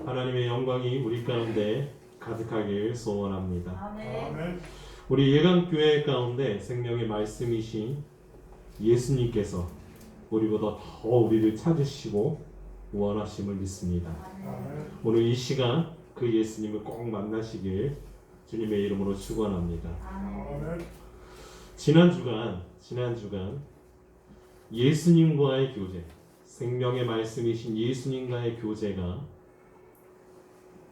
하나님의 영광이 우리 가운데 가득하길 소원합니다. 아멘. 우리 예강교회 가운데 생명의 말씀이신 예수님께서 우리보다 더 우리를 찾으시고 원하심을 믿습니다. 오늘 이 시간 그 예수님을 꼭 만나시길 주님의 이름으로 축원합니다. 지난 주간 예수님과의 교제, 생명의 말씀이신 예수님과의 교제가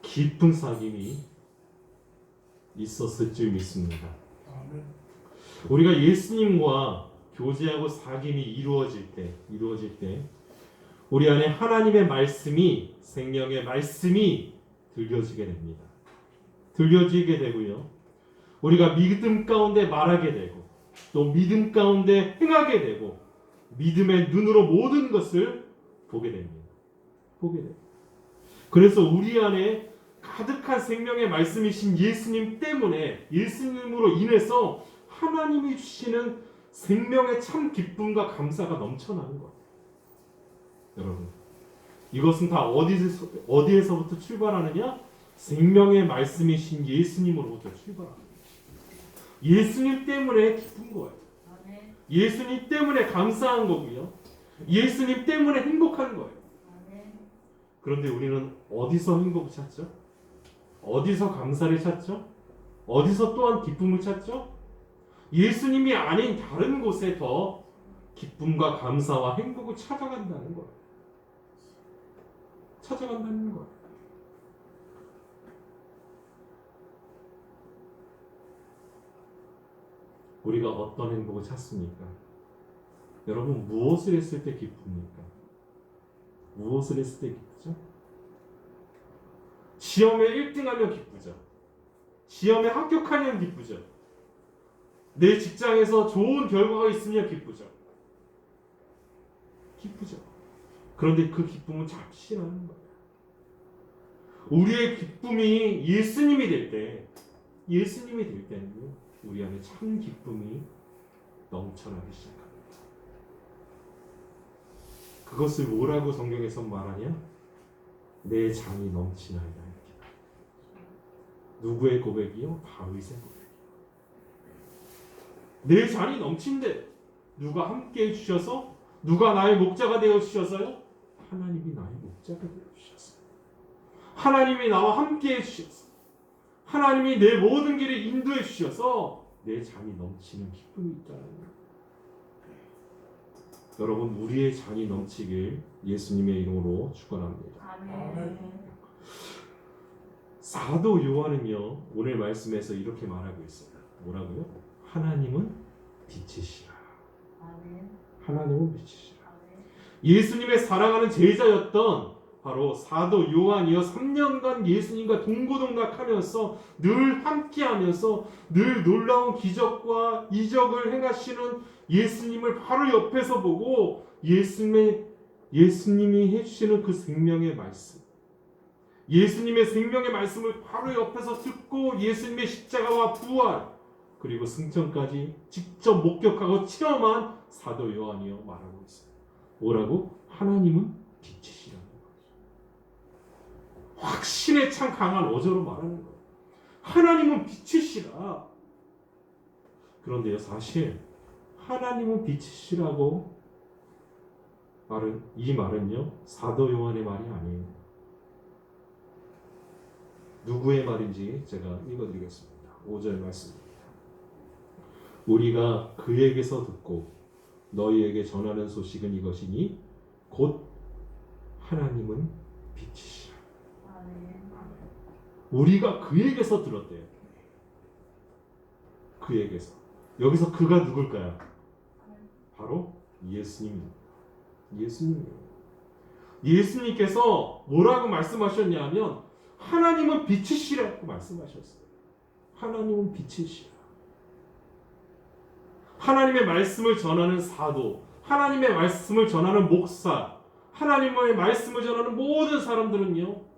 깊은 사귐이 있었을 줄 믿습니다. 우리가 예수님과 교제하고 사귐이 이루어질 때 우리 안에 하나님의 말씀이, 생명의 말씀이 들려지게 됩니다. 들려지게 되고요. 우리가 믿음 가운데 말하게 되고 또 믿음 가운데 행하게 되고 믿음의 눈으로 모든 것을 보게 됩니다. 그래서 우리 안에 가득한 생명의 말씀이신 예수님 때문에, 예수님으로 인해서 하나님이 주시는 생명의 참 기쁨과 감사가 넘쳐나는 거예요. 여러분, 이것은 다 어디에서부터 출발하느냐? 생명의 말씀이신 예수님으로부터 출발합니다. 예수님 때문에 기쁜 거예요. 예수님 때문에 감사한 거고요. 예수님 때문에 행복한 거예요. 그런데 우리는 어디서 행복을 찾죠? 어디서 감사를 찾죠? 어디서 또한 기쁨을 찾죠? 예수님이 아닌 다른 곳에 더 기쁨과 감사와 행복을 찾아간다는 거예요. 우리가 어떤 행복을 찾습니까? 여러분, 무엇을 했을 때 기쁩니까? 무엇을 했을 때 기쁘죠? 시험에 1등하면 기쁘죠. 시험에 합격하면 기쁘죠. 내 직장에서 좋은 결과가 있으면 기쁘죠. 그런데 그 기쁨은 잠시라는 거예요. 우리의 기쁨이 예수님이 될 때는요, 우리 안에 참 기쁨이 넘쳐나기 시작합니다. 그것을 뭐라고 성경에서 말하냐? 내 잔이 넘치나이다. 누구의 고백이요? 다윗의 고백이요. 내 잔이 넘친데 누가 함께 해주셔서, 누가 나의 목자가 되어 주셔서요? 하나님이 나의 목자가 되어 주셨어요. 하나님이 나와 함께 해주셨어요. 하나님이 내 모든 길을 인도해 주셔서 내 잔이 넘치는 기쁨이 있다는 거예요. 여러분, 우리의 잔이 넘치길 예수님의 이름으로 축원합니다. 사도 요한은요, 오늘 말씀에서 이렇게 말하고 있어요. 뭐라고요? 하나님은 빛이시라. 하나님은 빛이시라. 예수님의 사랑하는 제자였던 바로 사도 요한이요, 3년간 예수님과 동고동락하면서 늘 함께하면서 늘 놀라운 기적과 이적을 행하시는 예수님을 바로 옆에서 보고 예수님이 해주시는 그 생명의 말씀, 예수님의 생명의 말씀을 바로 옆에서 듣고 예수님의 십자가와 부활 그리고 승천까지 직접 목격하고 체험한 사도 요한이요 말하고 있어요. 뭐라고? 하나님은 빛이시라는 거죠. 확신에 참 강한 어조로 말하는 거예요. 하나님은 빛이시라. 그런데요, 사실 하나님은 빛이시라고 이 말은요, 사도 요한의 말이 아니에요. 누구의 말인지 제가 읽어드리겠습니다. 5절 말씀입니다. 우리가 그에게서 듣고 너희에게 전하는 소식은 이것이니 곧 하나님은 빛이시라. 우리가 그에게서 들었대요. 그에게서. 여기서 그가 누굴까요? 바로 예수님입니다. 예수님께서 뭐라고 말씀하셨냐면 하나님은 빛이시라고 말씀하셨어요. 하나님은 빛이시라. 하나님의 말씀을 전하는 사도, 하나님의 말씀을 전하는 목사, 하나님의 말씀을 전하는 모든 사람들은요,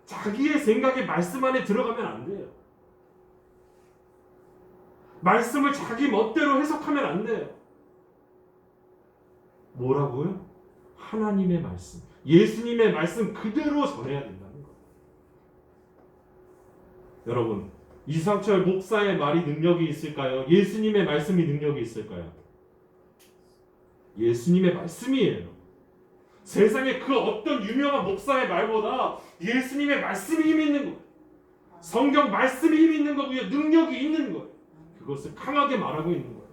자기의 생각에 말씀 안에 들어가면 안 돼요. 말씀을 자기 멋대로 해석하면 안 돼요. 뭐라고요? 하나님의 말씀, 예수님의 말씀 그대로 전해야 된다는 거예요. 여러분, 이상철 목사의 말이 능력이 있을까요? 예수님의 말씀이 능력이 있을까요? 예수님의 말씀이에요. 세상에 그 어떤 유명한 목사의 말보다 예수님의 말씀이 힘 있는 거예요. 성경 말씀이 힘 있는 거고요. 능력이 있는 거예요. 그것을 강하게 말하고 있는 거예요.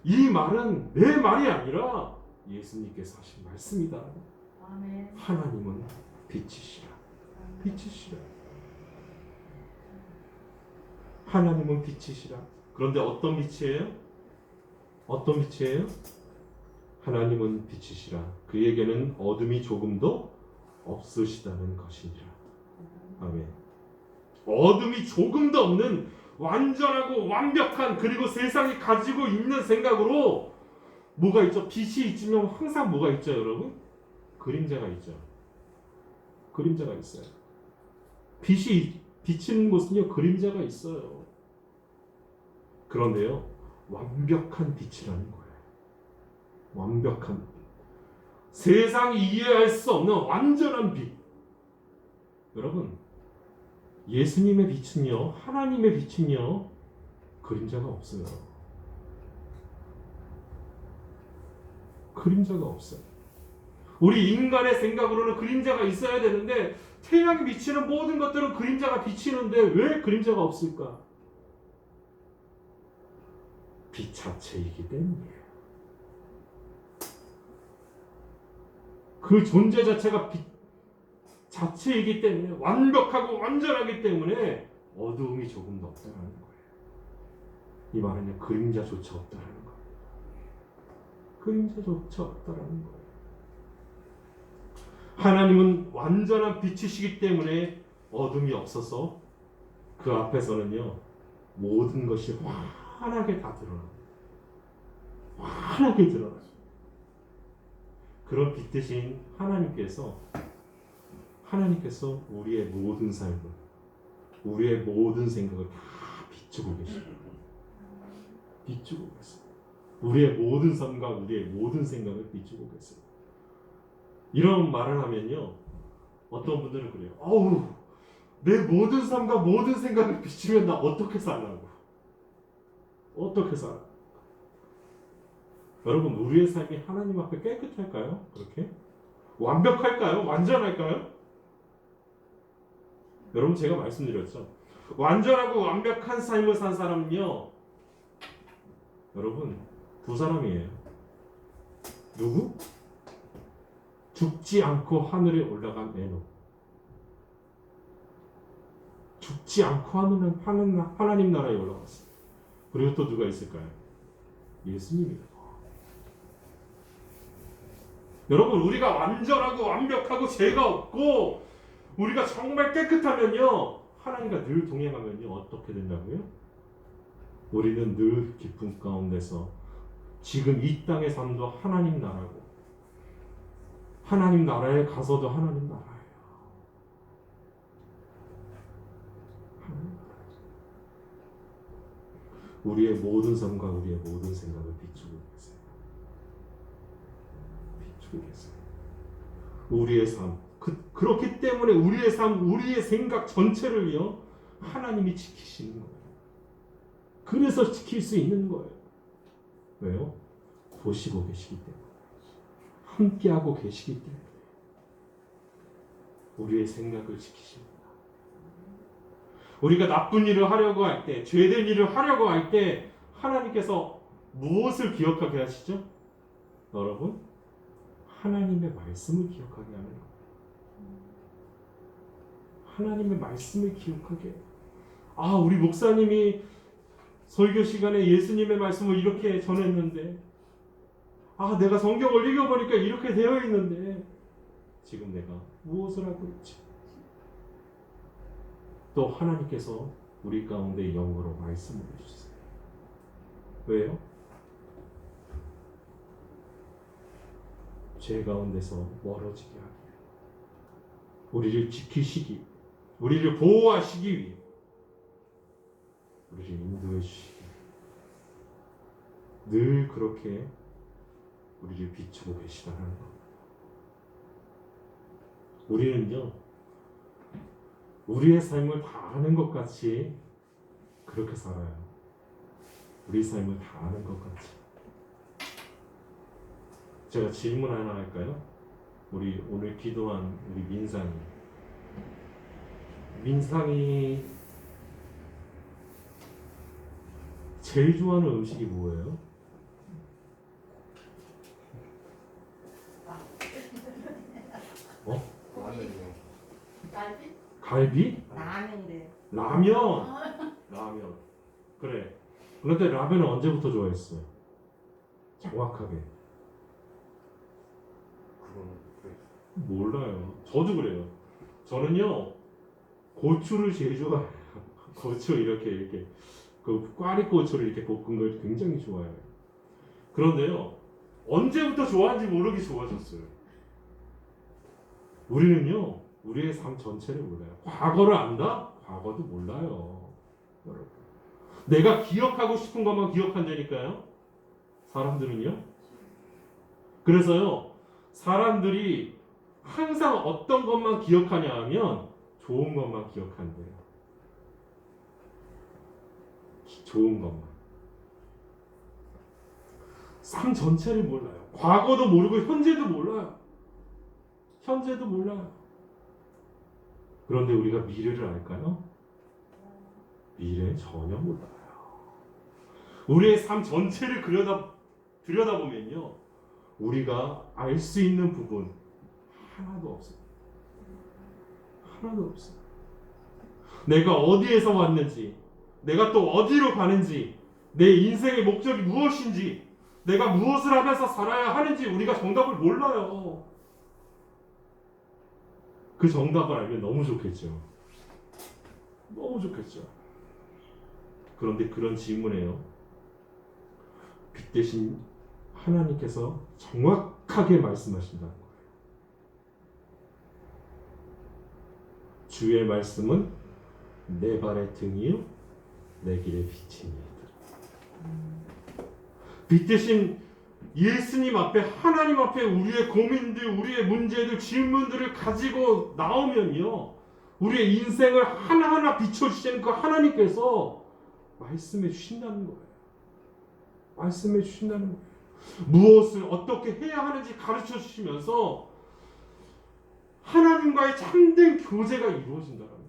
이 말은 내 말이 아니라 예수님께서 하신 말씀이다. 아멘. 하나님은 빛이시라. 빛이시라. 하나님은 빛이시라. 그런데 어떤 빛이에요? 어떤 빛이에요? 하나님은 빛이시라. 그에게는 어둠이 조금도 없으시다는 것이니라. 아멘. 어둠이 조금도 없는 완전하고 완벽한, 그리고 세상이 가지고 있는 생각으로 뭐가 있죠? 빛이 있으면 항상 뭐가 있죠, 여러분? 그림자가 있죠. 그림자가 있어요. 빛이 비치는 곳은요, 그림자가 있어요. 그런데요, 완벽한 빛이라는 거예요. 완벽한 빛. 세상이 이해할 수 없는 완전한 빛. 여러분, 예수님의 빛은요, 하나님의 빛은요, 그림자가 없어요. 그림자가 없어요. 우리 인간의 생각으로는 그림자가 있어야 되는데, 태양이 비치는 모든 것들은 그림자가 비치는데 왜 그림자가 없을까? 빛 자체이기 때문이에요. 그 존재 자체가 빛 자체이기 때문에, 완벽하고 완전하기 때문에 어두움이 조금도 없다는 거예요. 이 말은요, 그림자조차 없다는 거예요. 그림자조차 없다는 거예요. 하나님은 완전한 빛이시기 때문에 어둠이 없어서 그 앞에서는요, 모든 것이 환하게 다 드러나요. 환하게 드러나요. 그런 빛 대신 하나님께서 우리의 모든 삶을, 우리의 모든 생각을 다 비추고 계십니다. 비추고 계세요. 우리의 모든 삶과 우리의 모든 생각을 비추고 계세요. 이런 말을 하면요, 어떤 분들은 그래요. 어우, 내 모든 삶과 모든 생각을 비추면 나 어떻게 살라고? 어떻게 살아? 여러분, 우리의 삶이 하나님 앞에 깨끗할까요? 그렇게? 완벽할까요? 완전할까요? 여러분, 제가 말씀드렸죠. 완전하고 완벽한 삶을 산 사람은요, 여러분, 두 사람이에요. 누구? 죽지 않고 하늘에 올라간 에녹. 죽지 않고 하나님 나라에 올라갔어요. 그리고 또 누가 있을까요? 예수님이에요. 여러분, 우리가 완전하고 완벽하고 죄가 없고 우리가 정말 깨끗하면요, 하나님과 늘 동행하면요, 어떻게 된다고요? 우리는 늘 기쁨 가운데서 지금 이 땅의 삶도 하나님 나라고, 하나님 나라에 가서도 하나님 나라예요. 하나님 나라예요. 우리의 모든 삶과 우리의 모든 생각을 비추고 계세요. 비추고 계세요. 우리의 삶, 그렇기 때문에 우리의 삶, 우리의 생각 전체를요, 하나님이 지키시는 거예요. 그래서 지킬 수 있는 거예요. 왜요? 보시고 계시기 때문에, 함께하고 계시기 때문에 우리의 생각을 지키십니다. 우리가 나쁜 일을 하려고 할 때, 죄된 일을 하려고 할 때 하나님께서 무엇을 기억하게 하시죠? 여러분, 하나님의 말씀을 기억하게 하는 거예요. 하나님의 말씀을 기억하게. 아, 우리 목사님이 설교 시간에 예수님의 말씀을 이렇게 전했는데, 아, 내가 성경을 읽어보니까 이렇게 되어 있는데 지금 내가 무엇을 하고 있지? 또 하나님께서 우리 가운데 영으로 말씀을 해주세요. 왜요? 죄 가운데서 멀어지게 하기, 우리를 지키시기, 우리를 보호하시기 위해, 우리를 인도해 주시기, 늘 그렇게 우리를 비추고 계시다는 것. 우리는요, 우리의 삶을 다 아는 것 같이 그렇게 살아요. 우리 삶을 다 아는 것 같이. 제가 질문 하나 할까요? 우리 오늘 기도한 우리 민상이 제일 좋아하는 음식이 뭐예요? 라면이요. 갈비? 라면이래. 라면. 그래. 그런데 라면은 언제부터 좋아했어요? 정확하게. 그거는 그래. 몰라요. 저도 그래요. 저는요 고추를 제일 좋아해요. 고추 이렇게 그 꽈리고추를 이렇게 볶은 걸 굉장히 좋아해요. 그런데요 언제부터 좋아하는지 모르게 좋아졌어요. 우리는요 우리의 삶 전체를 몰라요. 과거를 안다? 과거도 몰라요. 여러분. 내가 기억하고 싶은 것만 기억한다니까요. 사람들은요. 그래서요 사람들이 항상 어떤 것만 기억하냐 하면 좋은 것만 기억한대요. 좋은 것만. 삶 전체를 몰라요. 과거도 모르고 현재도 몰라요. 현재도 몰라요. 그런데 우리가 미래를 알까요? 미래는 전혀 몰라요. 우리의 삶 전체를 들여다보면요. 우리가 알 수 있는 부분 하나도 없어요. 하나도 없어요. 내가 어디에서 왔는지, 내가 또 어디로 가는지, 내 인생의 목적이 무엇인지, 내가 무엇을 하면서 살아야 하는지 우리가 정답을 몰라요. 그 정답을 알면 너무 좋겠죠. 너무 좋겠죠. 그런데 그런 질문에요. 빛 대신 하나님께서 정확하게 말씀하신다는 거예요. 주의 말씀은 내 발의 등이요 내 길의 빛이니이다. 빛 대신 예수님 앞에 하나님 앞에 우리의 고민들, 우리의 문제들, 질문들을 가지고 나오면요. 우리의 인생을 하나하나 비춰주시는 그 하나님께서 말씀해 주신다는 거예요. 말씀해 주신다는 거예요. 무엇을 어떻게 해야 하는지 가르쳐 주시면서 하나님과의 참된 교제가 이루어진다는 거예요.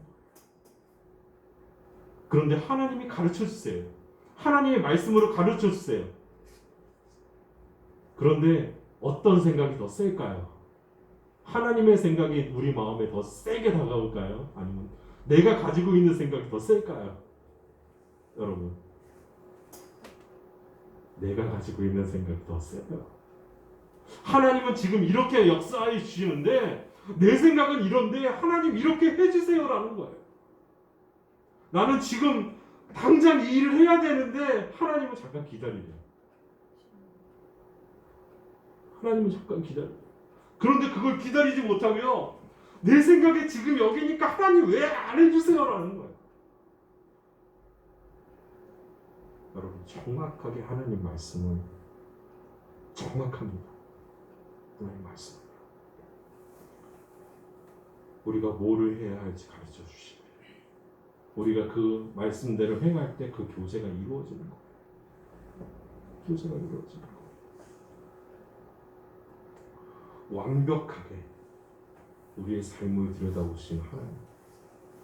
그런데 하나님이 가르쳐 주세요. 하나님의 말씀으로 가르쳐 주세요. 그런데 어떤 생각이 더 셀까요? 하나님의 생각이 우리 마음에 더 세게 다가올까요? 아니면 내가 가지고 있는 생각이 더 셀까요? 여러분, 내가 가지고 있는 생각이 더 세요. 하나님은 지금 이렇게 역사해 주시는데 내 생각은 이런데 하나님 이렇게 해주세요라는 거예요. 나는 지금 당장 이 일을 해야 되는데 하나님은 잠깐 기다리래요. 하나님은 잠깐 기다려요. 그런데 그걸 기다리지 못하고요. 내 생각에 지금 여기니까 하나님 왜 안 해주세요라는 거예요. 여러분 정확하게 하나님 말씀은 정확합니다. 하나님 말씀. 우리가 뭐를 해야 할지 가르쳐 주시고 우리가 그 말씀대로 행할 때 그 교제가 이루어지는 거예요. 교제가 이루어지는 거예요. 완벽하게 우리의 삶을 들여다보시는 하나님,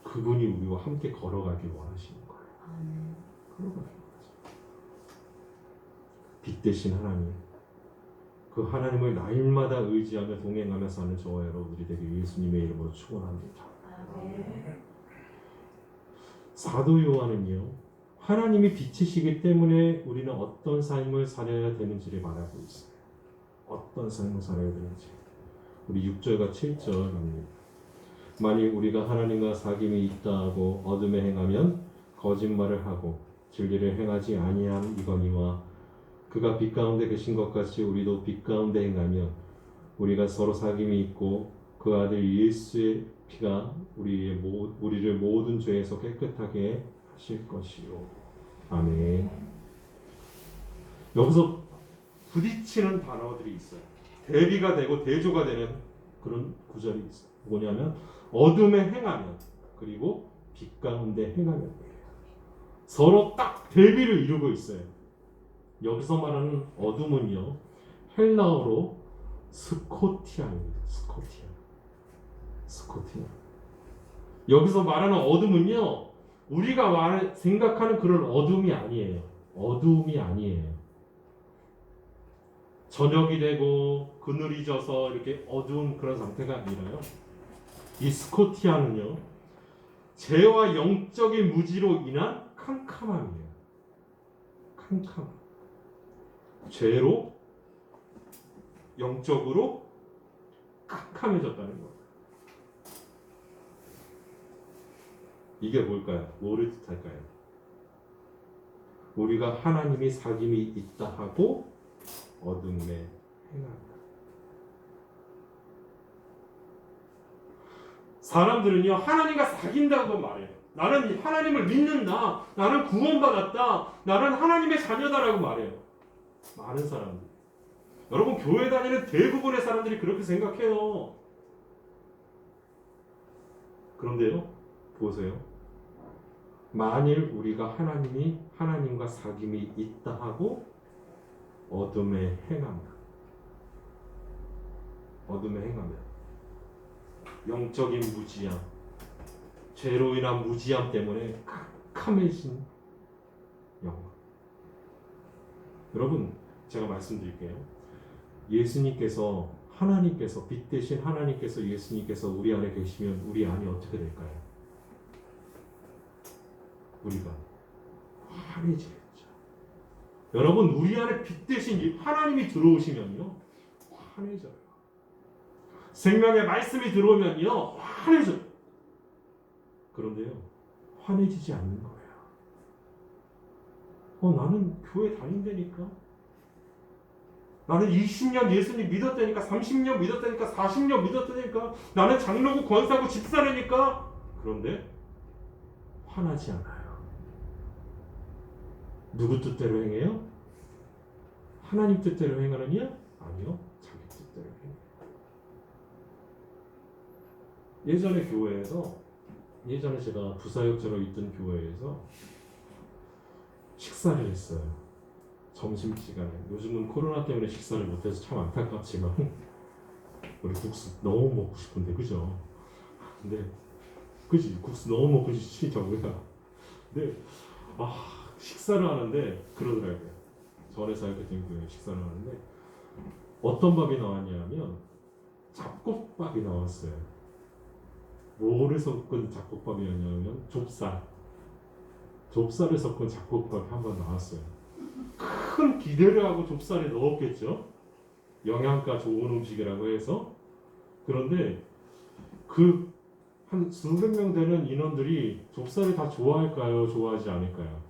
그분이 우리와 함께 걸어가길 원하시는 거예요. 걸어가길 원하시는 빛 대신 하나님, 그 하나님을 날마다 의지하며 동행하며 사는 저와 여러분들이 되게 예수님의 이름으로 축원합니다. 사도 요한은요, 하나님이 빛이시기 때문에 우리는 어떤 삶을 살아야 되는지를 말하고 있어요. 어떤 삶을 살아야 되는지. 우리 6절과 7절입니다. 만일 우리가 하나님과 사귐이 있다 하고 어둠에 행하면 거짓말을 하고 진리를 행하지 아니함 이거니와 그가 빛 가운데 계신 것 같이 우리도 빛 가운데 행하면 우리가 서로 사귐이 있고 그 아들 예수의 피가 우리를 모든 죄에서 깨끗하게 하실 것이요. 아멘. 여기서 부딪히는 단어들이 있어요. 대비가 되고 대조가 되는 그런 구절이 있어요. 뭐냐면 어둠에 행하면 그리고 빛 가운데 행하며. 서로 딱 대비를 이루고 있어요. 여기서 말하는 어둠은요, 헬라어로 스코티아입니다. 스코티아. 여기서 말하는 어둠은요, 우리가 생각하는 그런 어둠이 아니에요. 어둠이 아니에요. 저녁이 되고 그늘이 져서 이렇게 어두운 그런 상태가 아니라요. 이 스코티아는요, 죄와 영적인 무지로 인한 캄캄함이에요. 캄캄함. 죄로 영적으로 캄캄해졌다는 거예요. 이게 뭘까요? 뭐를 뜻할까요? 우리가 하나님이 사귐이 있다 하고 어둠에 행한다. 사람들은요, 하나님과 사귄다고 말해요. 나는 하나님을 믿는다. 나는 구원받았다. 나는 하나님의 자녀다라고 말해요. 많은 사람들. 여러분, 교회 다니는 대부분의 사람들이 그렇게 생각해요. 그런데요, 보세요. 만일 우리가 하나님과 사귐이 있다 하고 어둠에 행하면 영적인 무지함, 죄로 인한 무지함 때문에 캄캄해진 영혼. 여러분, 제가 말씀드릴게요. 하나님께서 빛 대신 하나님께서 예수님께서 우리 안에 계시면 우리 안이 어떻게 될까요? 우리가 환해지겠죠. 여러분, 우리 안에 빛 대신 하나님이 들어오시면요, 환해져요. 생명의 말씀이 들어오면요, 환해져요. 그런데요, 환해지지 않는 거예요. 나는 교회 다닌다니까. 나는 20년 예수님 믿었다니까, 30년 믿었다니까, 40년 믿었다니까, 나는 장로고 권사고 집사라니까. 그런데 화나지 않아요. 누구 뜻대로 행해요? 하나님 뜻대로 행하느냐? 아니요, 자기 뜻대로 행해요. 예전에 제가 부사역자로 있던 교회에서 식사를 했어요. 점심시간에. 요즘은 코로나 때문에 식사를 못해서 참 안타깝지만 우리 국수 너무 먹고 싶은데, 그죠? 근데 그지? 국수 너무 먹고 싶지 우리가. 근데 식사를 하는데 그러더라고요. 전에 사역했던 교회 식사를 하는데 어떤 밥이 나왔냐면 잡곡밥이 나왔어요. 뭐를 섞은 잡곡밥이었냐면 좁쌀을 섞은 잡곡밥이 한번 나왔어요. 큰 기대를 하고 좁쌀에 넣었겠죠. 영양가 좋은 음식이라고 해서. 그런데 그 한 수백 명 되는 인원들이 좁쌀을 다 좋아할까요? 좋아하지 않을까요?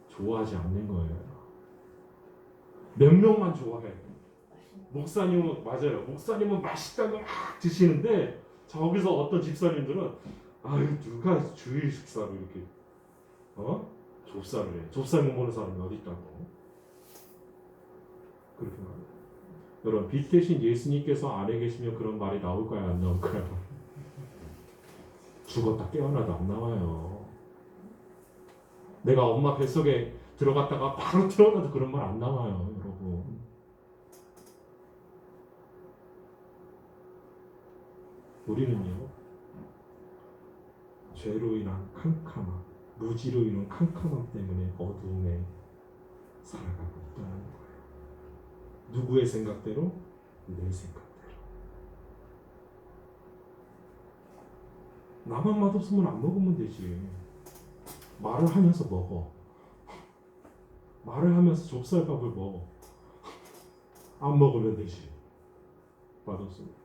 좋아하지 않는 거예요. 몇 명만 좋아해. 목사님은 맛있다고 막 드시는데 저기서 어떤 집사님들은 누가 주일 식사로 이렇게 좁쌀을 해. 좁쌀 못 먹는 사람이 어디 있다고. 그렇게 말해요. 여러분, 빛 대신 예수님께서 안에 계시면 그런 말이 나올까요? 안 나올까요? 죽었다 깨어나도 안 나와요. 내가 엄마 뱃속에 들어갔다가 바로 태어나도 그런 말 안 나와요, 여러분. 우리는요, 죄로 인한 캄캄함, 무지로 인한 캄캄함 때문에 어두움에 살아가고 있다는 거예요. 누구의 생각대로? 내 생각대로. 나만 맛없으면 안 먹으면 되지. 말을 하면서 먹어. 말을 하면서 좁쌀밥을 먹어. 안 먹으면 되지. 맛없으면.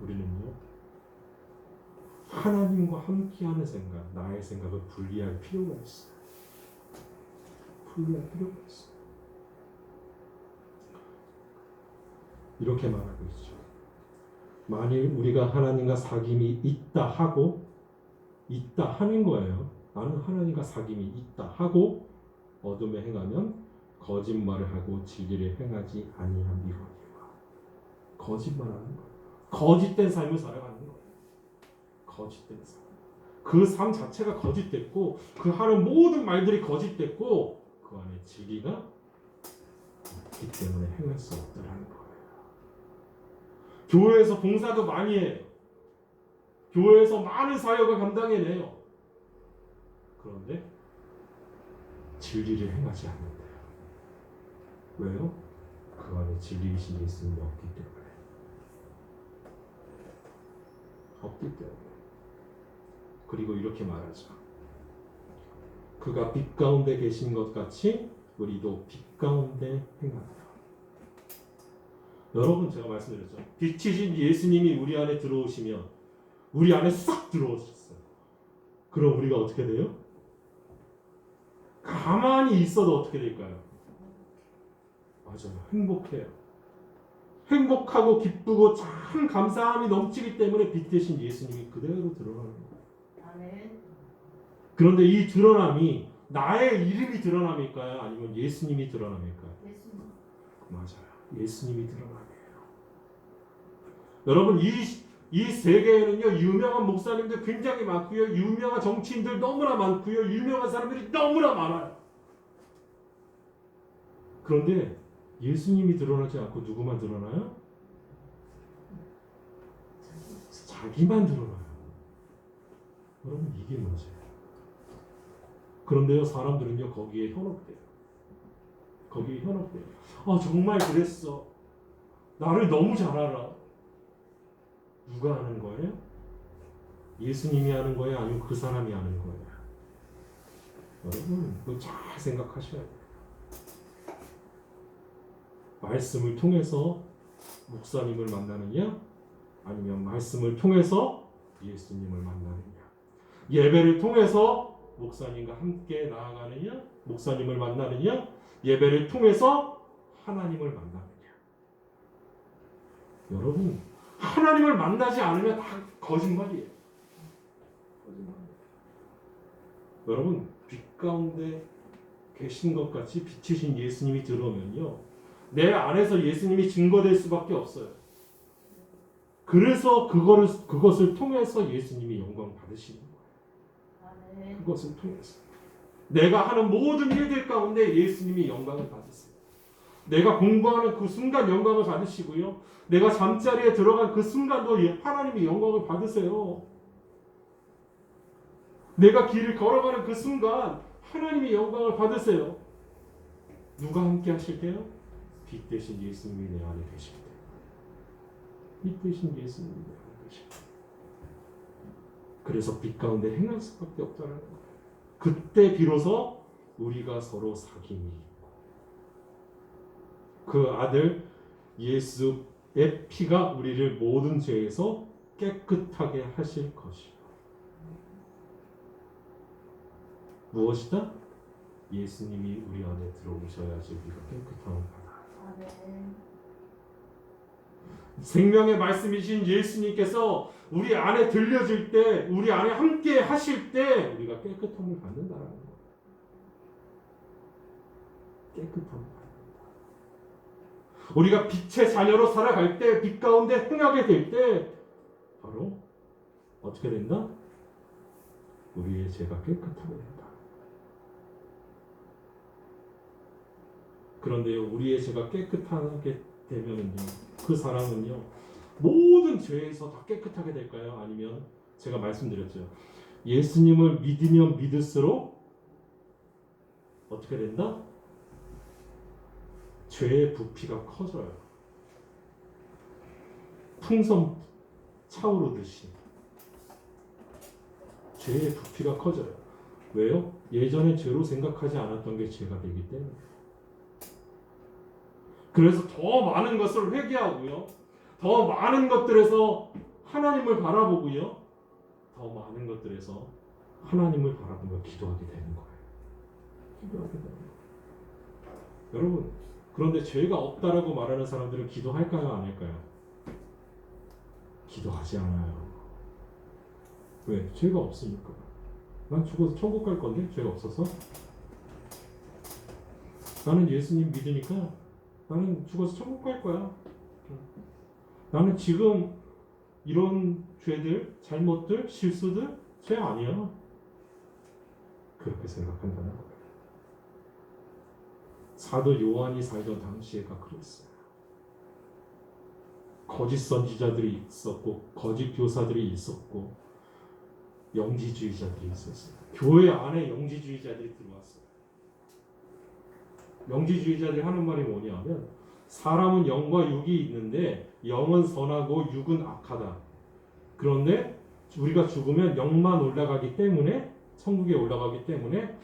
우리는요, 하나님과 함께하는 생각, 나의 생각을 분리할 필요가 있어요. 이렇게 말하고 있죠. 만일 우리가 하나님과 사귐이 있다 하는 거예요. 나는 하나님과 사귐이 있다 하고 어둠에 행하면 거짓말을 하고 진리를 행하지 아니함이로니와. 거짓말하는 거예요. 거짓된 삶을 살아가는 거예요. 거짓된 삶. 그 삶 자체가 거짓됐고 그 하는 모든 말들이 거짓됐고 그 안에 진리가 없기 때문에 행할 수 없다라는 거예요. 교회에서 봉사도 많이 해요. 교회에서 많은 사역을 감당해내요. 그런데 진리를 행하지 않는데요. 왜요? 그 안에 진리이신 예수님이 없기 때문에. 없기 때문에. 그리고 이렇게 말하죠. 그가 빛 가운데 계신 것 같이 우리도 빛 가운데 행하라. 여러분 제가 말씀드렸죠. 빛이신 예수님이 우리 안에 들어오시면 우리 안에 싹 들어오셨어요. 그럼 우리가 어떻게 돼요? 가만히 있어도 어떻게 될까요? 맞아요. 행복해요. 행복하고 기쁘고 참 감사함이 넘치기 때문에 빛 대신 예수님이 그대로 드러나는 거예요. 그런데 이 드러남이 나의 이름이 드러남일까요? 아니면 예수님이 드러남일까요? 예수님. 맞아요. 예수님이 드러남이에요. 여러분 이 세계에는요 유명한 목사님들 굉장히 많고요, 유명한 정치인들 너무나 많고요, 유명한 사람들이 너무나 많아요. 그런데 예수님이 드러나지 않고 누구만 드러나요? 자기만 드러나요. 여러분 이게 문제예요. 그런데요 사람들은요 거기에 현혹돼요. 거기에 현혹돼요. 정말 그랬어. 나를 너무 잘 알아. 누가 하는 거예요? 예수님이 하는 거예요? 아니면 그 사람이 하는 거예요? 여러분 그거 잘 생각하셔야 돼요. 말씀을 통해서 목사님을 만나느냐? 아니면 말씀을 통해서 예수님을 만나느냐? 예배를 통해서 목사님과 함께 나아가느냐? 목사님을 만나느냐? 예배를 통해서 하나님을 만나느냐? 여러분 하나님을 만나지 않으면 다 거짓말이에요. 거짓말이에요. 여러분 빛 가운데 계신 것 같이 빛이신 예수님이 들어오면요 내 안에서 예수님이 증거될 수밖에 없어요. 그래서 그것을 통해서 예수님이 영광 받으시는 거예요. 그것을 통해서 내가 하는 모든 일들 가운데 예수님이 영광을 받으세요. 내가 공부하는 그 순간 영광을 받으시고요, 내가 잠자리에 들어간 그 순간도 하나님이 영광을 받으세요. 내가 길을 걸어가는 그 순간 하나님이 영광을 받으세요. 누가 함께 하실 때요? 빛 대신 예수님이 내 안에 계실 때. 빛 대신 예수님이 내 안에 계실 때. 그래서 빛 가운데 행할 수밖에 없다는 거예요. 그때 비로소 우리가 서로 사귐이 있고 그 아들 예수의 피가 우리를 모든 죄에서 깨끗하게 하실 것이요. 무엇이다? 예수님이 우리 안에 들어오셔야지 우리가 깨끗함을 받아요. 생명의 말씀이신 예수님께서 우리 안에 들려질 때, 우리 안에 함께 하실 때 우리가 깨끗함을 받는다는 거예요. 깨끗함을 받는다. 우리가 빛의 자녀로 살아갈 때, 빛 가운데 행하게 될 때 바로 어떻게 된다? 우리의 죄가 깨끗하게 된다. 그런데요, 우리의 죄가 깨끗하게 되면은요, 그 사람은요, 모든 죄에서 다 깨끗하게 될까요? 아니면 제가 말씀드렸죠. 예수님을 믿으면 믿을수록 어떻게 된다? 죄의 부피가 커져요. 풍선 차오르듯이 죄의 부피가 커져요. 왜요? 예전에 죄로 생각하지 않았던 게 죄가 되기 때문에. 그래서 더 많은 것을 회개하고요, 더 많은 것들에서 하나님을 바라보고요, 더 많은 것들에서 하나님을 바라보며 기도하게 되는 거예요. 기도하게 되는 거예요. 여러분, 그런데 죄가 없다라고 말하는 사람들은 기도할까요, 안 할까요? 기도하지 않아요. 왜? 죄가 없으니까. 난 죽어서 천국 갈 건데 죄가 없어서? 나는 예수님 믿으니까 나는 죽어서 천국 갈 거야. 나는 지금 이런 죄들, 잘못들, 실수들 죄 아니야. 그렇게 생각한다는 거예요. 사도 요한이 살던 당시에가 그랬어요. 거짓 선지자들이 있었고 거짓 교사들이 있었고 영지주의자들이 있었어요. 교회 안에 영지주의자들이 들어왔어요. 영지주의자들이 하는 말이 뭐냐면 사람은 영과 육이 있는데 영은 선하고 육은 악하다. 그런데 우리가 죽으면 영만 올라가기 때문에 천국에 올라가기 때문에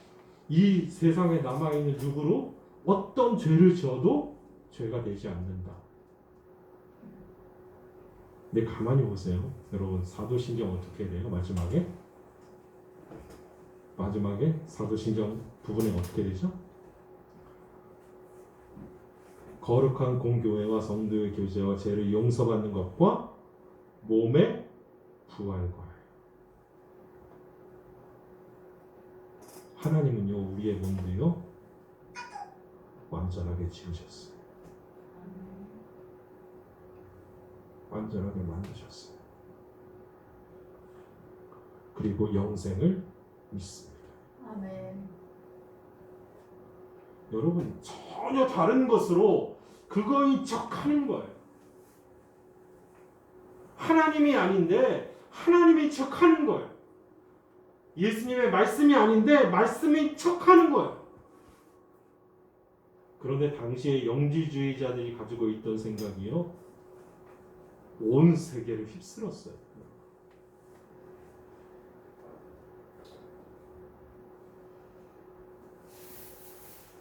이 세상에 남아있는 육으로 어떤 죄를 지어도 죄가 되지 않는다. 근데 가만히 보세요. 여러분 사도신경 어떻게 돼요? 마지막에 사도신경 부분에 어떻게 되죠? 거룩한 공교회와 성도의 교제와 죄를 용서받는 것과 몸의 부활과 하나님은요 우리의 몸도요 완전하게 지으셨어요. 완전하게 만드셨어요. 그리고 영생을 믿습니다. 아멘. 여러분 전혀 다른 것으로 그거인 척하는 거예요. 하나님이 아닌데 하나님인 척하는 거예요. 예수님의 말씀이 아닌데 말씀인 척하는 거예요. 그런데 당시에 영지주의자들이 가지고 있던 생각이요, 온 세계를 휩쓸었어요.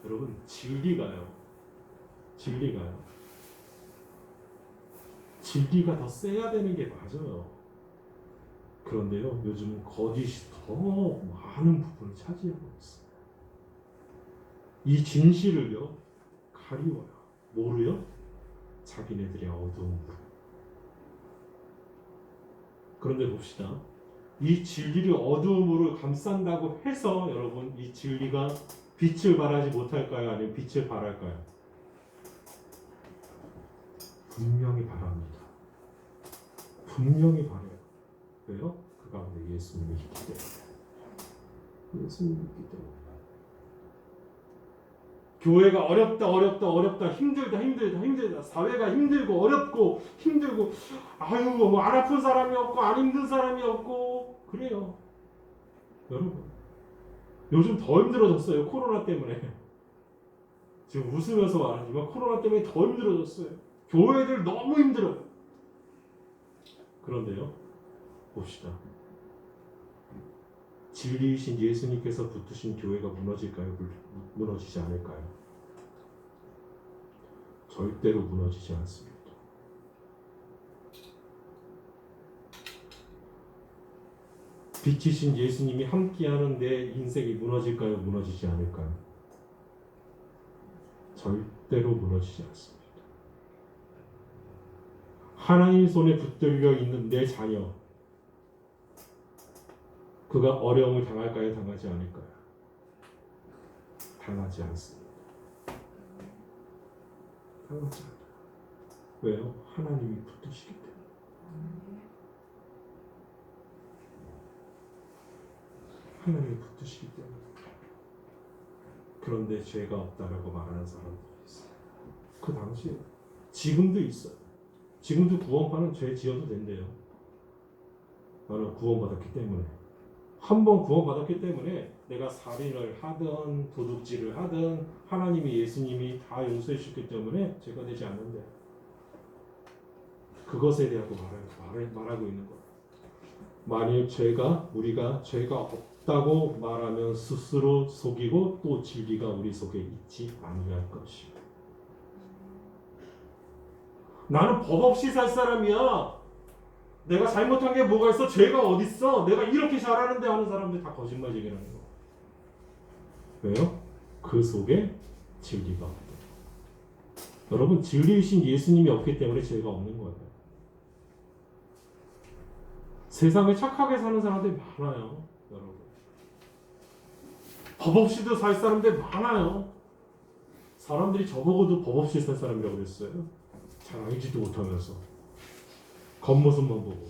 여러분 진리가요. 진리가 더 세야 되는 게 맞아요. 그런데요, 요즘 거짓이 더 많은 부분을 차지하고 있어요. 이 진실을요, 가리워요. 뭐로요? 자기네들의 어두운 부분. 그런데 봅시다. 이 진리를 어두움으로 감싼다고 해서 여러분 이 진리가 빛을 발하지 못할까요? 아니면 빛을 발할까요? 분명히 발합니다. 분명히 발해요. 왜요? 그 가운데 예수님이 있기 때문에. 예수님이 있기 때문에. 교회가 어렵다, 힘들다. 사회가 힘들고 아유 뭐 안 아픈 사람이 없고 안 힘든 사람이 없고 그래요. 여러분 요즘 더 힘들어졌어요. 코로나 때문에. 지금 웃으면서 말하지만 코로나 때문에 더 힘들어졌어요. 교회들 너무 힘들어요. 그런데요, 봅시다. 진리이신 예수님께서 붙으신 교회가 무너질까요? 무너지지 않을까요? 절대로 무너지지 않습니다. 빛이신 예수님이 함께하는 내 인생이 무너질까요? 무너지지 않을까요? 절대로 무너지지 않습니다. 하나님 손에 붙들려 있는 내 자녀, 그가 어려움을 당할까요? 당하지 않을까요? 당하지 않습니다. 당하지 않아요. 왜요? 하나님이 붙드시기 때문에. 하나님이 붙드시기 때문에. 그런데 죄가 없다라고 말하는 사람들이 있어요. 그 당시에 지금도 있어요. 지금도 구원파는 죄 지어도 된대요. 나는 구원받았기 때문에. 한 번 구원받았기 때문에 내가 살인을 하든 도둑질을 하든 하나님이 예수님이 다 용서해 주셨기 때문에 죄가 되지 않는데, 그것에 대하고 말하고 있는 거예요. 만일 우리가 죄가 없다고 말하면 스스로 속이고 또 진리가 우리 속에 있지 아니할 것이요. 나는 법 없이 살 사람이야. 내가 잘못한 게 뭐가 있어? 죄가 어디 있어? 내가 이렇게 잘하는데 하는 사람들 다 거짓말쟁이라는 거. 왜요? 그 속에 진리가 없다. 여러분 진리이신 예수님이 없기 때문에 죄가 없는 거예요. 세상에 착하게 사는 사람들이 많아요. 여러분 법 없이도 살 사람들 많아요. 사람들이 저보고도 법 없이 살 사람이라고 그랬어요. 잘 알지도 못하면서. 겉모습만 보고.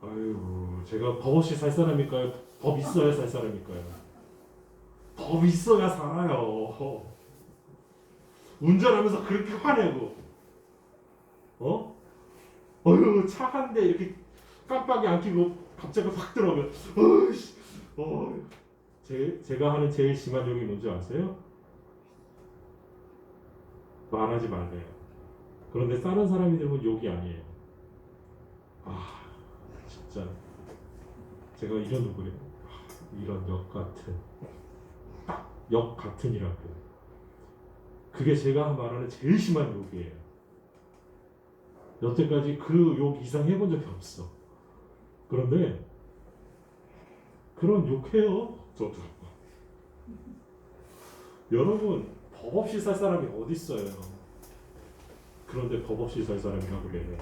아유, 제가 법 없이 살 사람일까요? 법 있어야 살 사람일까요? 법 있어야 살아요. 운전하면서 그렇게 화내고, 어휴, 차 한 대 이렇게 깜빡이 안 켜고 갑자기 확 들어오면, 어이씨, 제가 하는 제일 심한 욕이 뭔지 아세요? 말하지 말래요. 그런데 다른 사람이 들으면 욕이 아니에요. 아, 진짜 제가 이런 누구래요? 이런 역 같은, 딱 역 같은이라고. 그게 제가 말하는 제일 심한 욕이에요. 여태까지 그 욕 이상 해본 적이 없어. 그런데 그런 욕해요. 저도. 여러분, 법 없이 살 사람이 어디 있어요? 그런데 법 없이 살 사람이라고 그래요.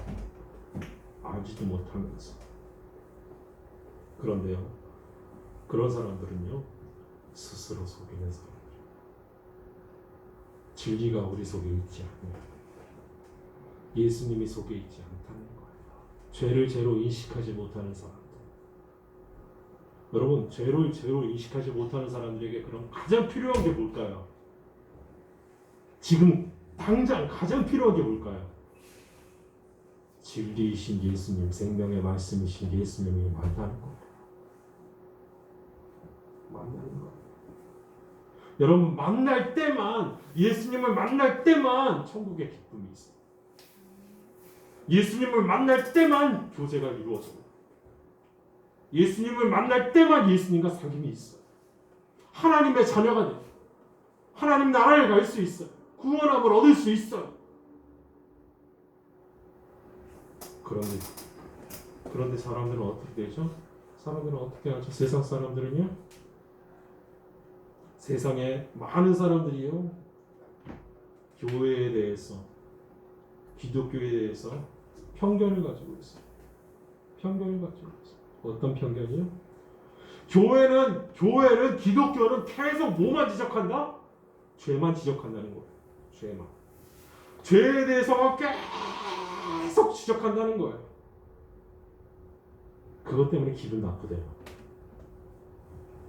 알지도 못하면서. 그런데요, 그런 사람들은요, 스스로 속이는 사람들. 진리가 우리 속에 있지 않아요. 예수님이 속에 있지 않다는 거예요. 죄를 죄로 인식하지 못하는 사람들. 여러분, 죄를 죄로 인식하지 못하는 사람들에게 그럼 가장 필요한 게 뭘까요? 지금 당장 가장 필요한 게 뭘까요? 진리이신 예수님, 생명의 말씀이신 예수님이 만나는 거예요. 만나는 거예요. 여러분, 만날 때만, 예수님을 만날 때만 천국의 기쁨이 있어요. 예수님을 만날 때만 교제가 이루어져요. 예수님을 만날 때만 예수님과 사귐이 있어요. 하나님의 자녀가 돼요. 하나님 나라에 갈 수 있어요. 구원함을 얻을 수 있어요. 그런데 사람들은 어떻게 되죠? 사람들은 어떻게 하죠? 세상 사람들은요? 세상에 많은 사람들이요, 교회에 대해서, 기독교에 대해서 편견을 가지고 있어요. 편견을 가지고 있어요. 어떤 편견이요? 교회는 기독교는 계속 뭐만 지적한다? 죄만 지적한다는 거예요. 죄만. 죄에 대해서만 계속 지적한다는 거예요. 그것 때문에 기분 나쁘대요.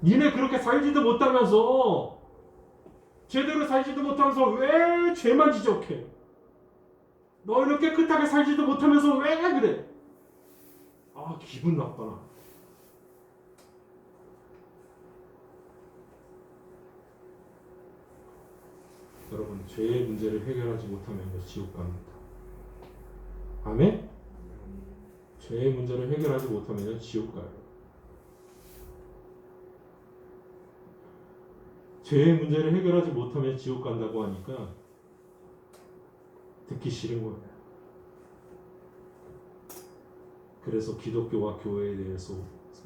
니네 그렇게 살지도 못하면서, 제대로 살지도 못하면서 왜 죄만 지적해? 너 이렇게 깨끗하게 살지도 못하면서 왜 그래? 아, 기분 나빠나. 여러분, 죄의 문제를 해결하지 못하면 지옥 갑니다. 아멘? 죄의 문제를 해결하지 못하면 지옥 가요. 죄의 문제를 해결하지 못하면 지옥 간다고 하니까 듣기 싫은 거예요. 그래서 기독교와 교회에 대해서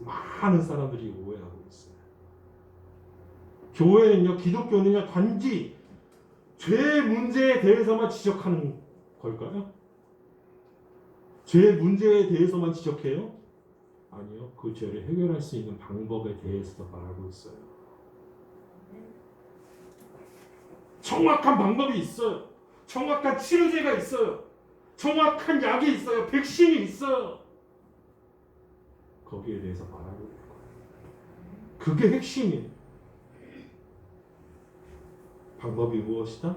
많은 사람들이 오해하고 있어요. 교회는요, 기독교는요, 단지 죄의 문제에 대해서만 지적하는 걸까요? 죄의 문제에 대해서만 지적해요? 아니요. 그 죄를 해결할 수 있는 방법에 대해서도 말하고 있어요. 정확한 방법이 있어요. 정확한 치료제가 있어요. 정확한 약이 있어요. 백신이 있어요. 거기에 대해서 말하고 있는 거예요. 그게 핵심이에요. 방법이 무엇이다?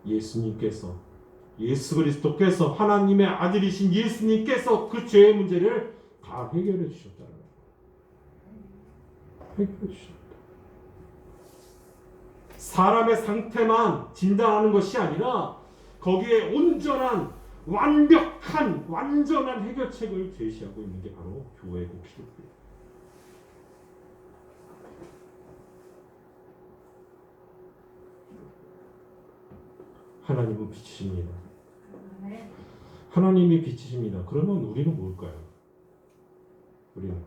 예수 그리스도께서, 하나님의 아들이신 예수님께서 그 죄의 문제를 다 해결해 주셨다는 거예요. 해결해 주셨다. 사람의 상태만 진단하는 것이 아니라 거기에 온전한, 완전한 해결책을 제시하고 있는 게 바로 교회고 기독교예요. 하나님은 빛이십니다. 하나님이 빛이십니다. 그러면 우리는 뭘까요? 우리는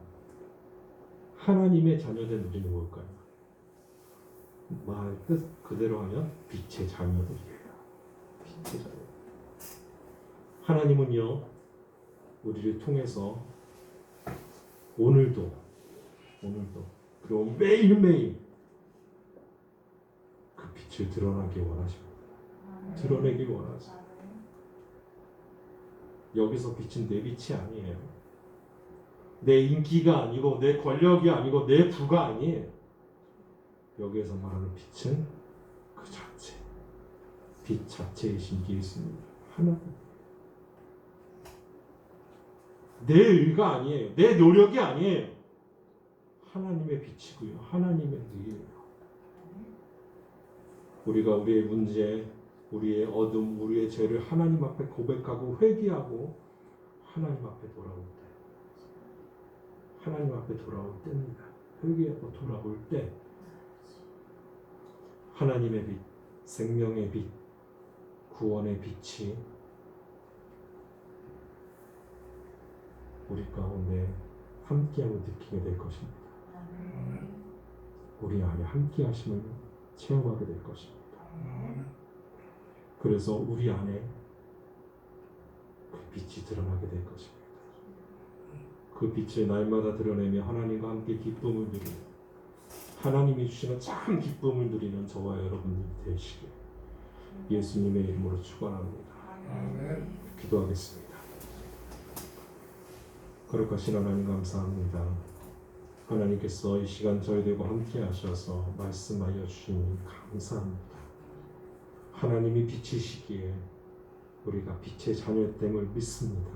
하나님의 자녀된 우리는 뭘까요? 말 뜻 그대로 하면 빛의 자녀들이에요. 빛의 자녀. 하나님은요, 우리를 통해서 오늘도 그리고 매일매일 그 빛을 드러나기 원하십니다. 드러내기 원하세요. 여기서 빛은 내 빛이 아니에요. 내 인기가 아니고 내 권력이 아니고 내 부가 아니에요. 여기에서 말하는 빛은 그 자체, 빛 자체이신 예수님 하나님. 내 의가 아니에요. 내 노력이 아니에요. 하나님의 빛이고요. 하나님의 의예요. 우리가 우리의 문제, 우리의 어둠, 우리의 죄를 하나님 앞에 고백하고 회개하고 하나님 앞에 돌아올 때, 하나님 앞에 돌아올 때입니다. 회개하고 돌아올 때 하나님의 빛, 생명의 빛, 구원의 빛이 우리 가운데 함께함을 느끼게 될 것입니다. 우리 안에 함께하심을 체험하게 될 것입니다. 그래서 우리 안에 그 빛이 드러나게 될 것입니다. 그 빛을 날마다 드러내며 하나님과 함께 기쁨을 누리는, 하나님이 주시는 참 기쁨을 누리는 저와 여러분들이 되시길 예수님의 이름으로 축원합니다. 기도하겠습니다. 거룩하신 하나님 감사합니다. 하나님께서 이 시간 저희들과 함께 하셔서 말씀하여 주시니 감사합니다. 하나님이 빛이시기에 우리가 빛의 자녀됨을 믿습니다.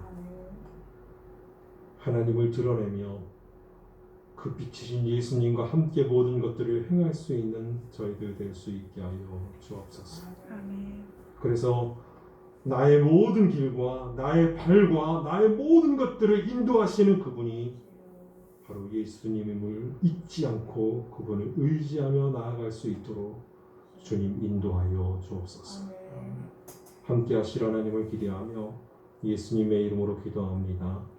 하나님을 드러내며 그 빛이신 예수님과 함께 모든 것들을 행할 수 있는 저희들 될 수 있게 하여 주옵소서. 그래서 나의 모든 길과 나의 발과 나의 모든 것들을 인도하시는 그분이 바로 예수님임을 잊지 않고 그분을 의지하며 나아갈 수 있도록 주님 인도하여 주옵소서. 함께 하실 하나님을 기대하며 예수님의 이름으로 기도합니다.